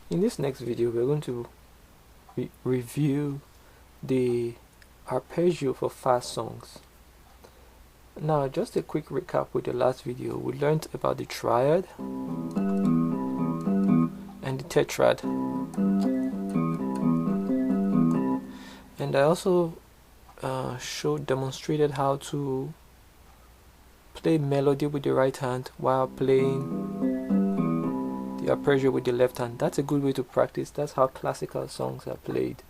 In this next video, we're going to review the arpeggio for fast songs. Now, just a quick recap with the last video. We learned about the triad and the tetrad. And I also demonstrated how to play melody with the right hand while playing the arpeggio with the left hand. That's a good way to practice. That's how classical songs are played.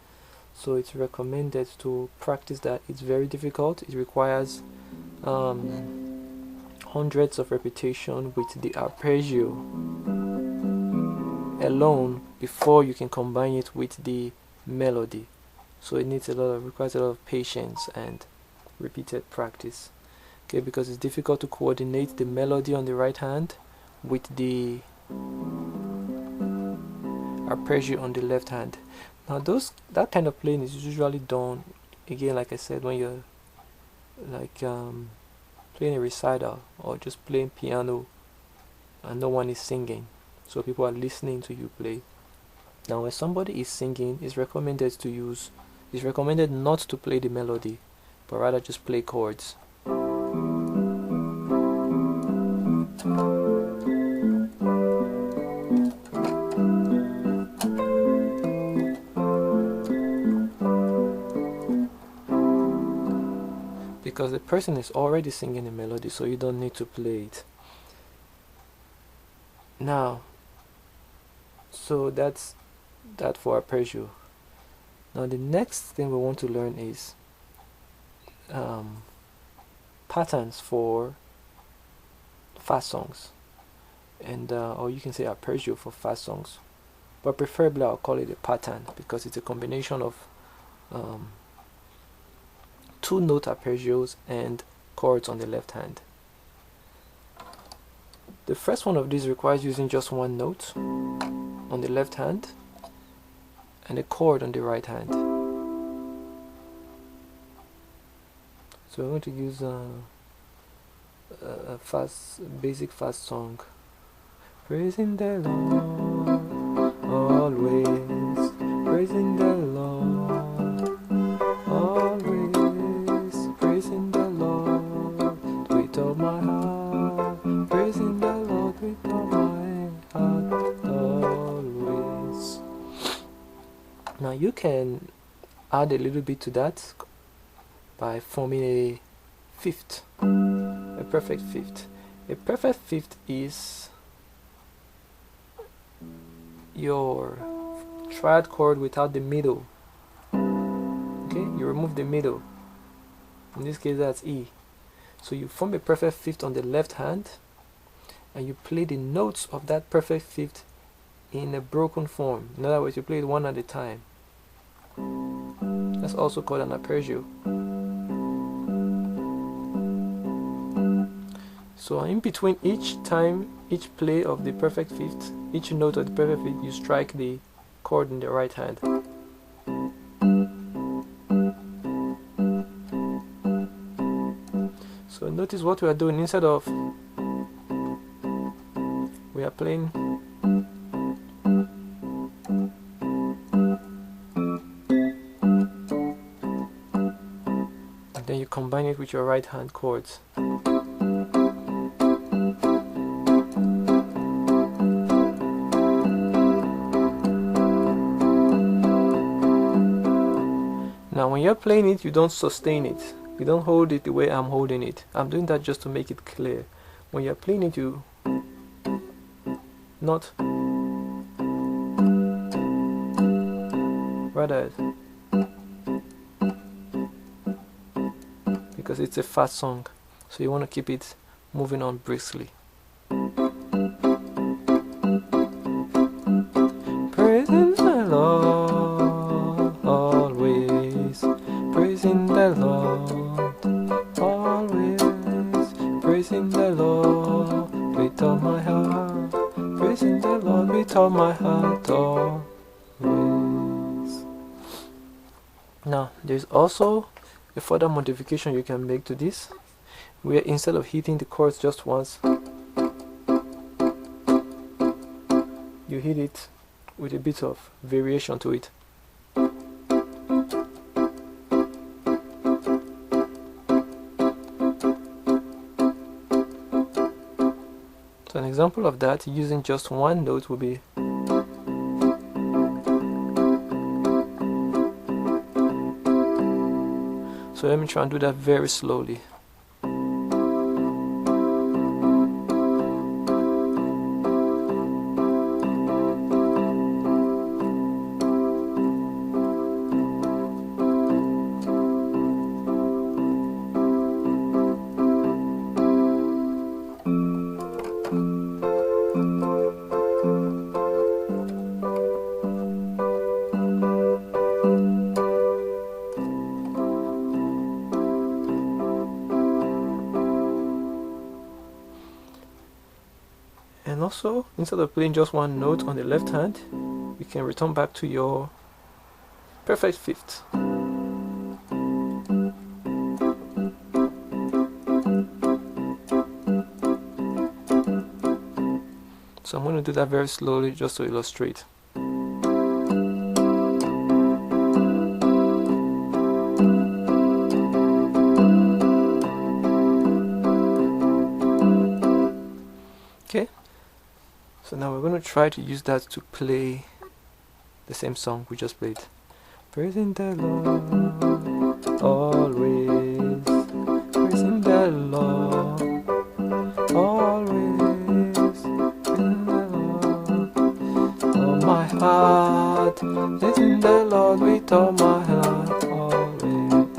So it's recommended to practice that. It's very difficult. It requires hundreds of repetition with the arpeggio alone before you can combine it with the melody. So it requires a lot of patience and repeated practice. Okay, because it's difficult to coordinate the melody on the right hand with the arpeggio on the left hand. Now that kind of playing is usually done, again, like I said, when you're like playing a recital or just playing piano and no one is singing, so people are listening to you play. Now when somebody is singing, it's recommended not to play the melody, but rather just play chords. Because the person is already singing a melody, so you don't need to play it. Now, so that's that for arpeggio. Now the next thing we want to learn is patterns for fast songs, and or you can say arpeggio for fast songs, but preferably I'll call it a pattern because it's a combination of two note arpeggios and chords on the left hand. The first one of these requires using just one note on the left hand and a chord on the right hand. So we're going to use a basic fast song. Praising the Lord always, praising the Lord always, praising the Lord with all my heart, praising the Lord with all my heart always. Now you can add a little bit to that by forming a fifth, a perfect fifth. A perfect fifth is your triad chord without the middle. Okay, you remove the middle. In this case, that's E. So you form a perfect fifth on the left hand, and you play the notes of that perfect fifth in a broken form. In other words, you play it one at a time. That's also called an arpeggio. So in between each play of the perfect fifth, each note of the perfect fifth, you strike the chord in the right hand. So notice what we are doing. Instead of, we are playing and then you combine it with your right hand chords. Now when you're playing it, you don't sustain it. You don't hold it the way I'm holding it. I'm doing that just to make it clear. When you're playing it, you not rather, because it's a fast song, so you want to keep it moving on briskly. Praising the Lord always, praising the Lord always, praising the Lord with all my heart, praising the Lord with all my heart always. Now there's also a further modification you can make to this, where instead of hitting the chords just once, you hit it with a bit of variation to it. So an example of that using just one note will be so let me try and do that very slowly. And also, instead of playing just one note on the left hand, you can return back to your perfect fifth. So I'm going to do that very slowly just to illustrate. Okay. So now we're going to try to use that to play the same song we just played. Praising the Lord, always. Praising the Lord, always. Praising the Lord, all my heart. Praising the Lord with all my heart, always.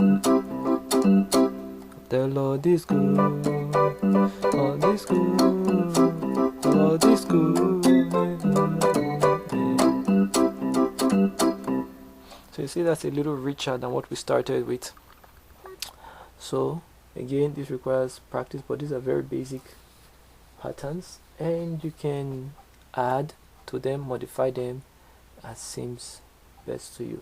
The Lord is good, all is good. Lord is good. So you see that's a little richer than what we started with. So again, this requires practice, but these are very basic patterns and you can add to them, modify them as seems best to you.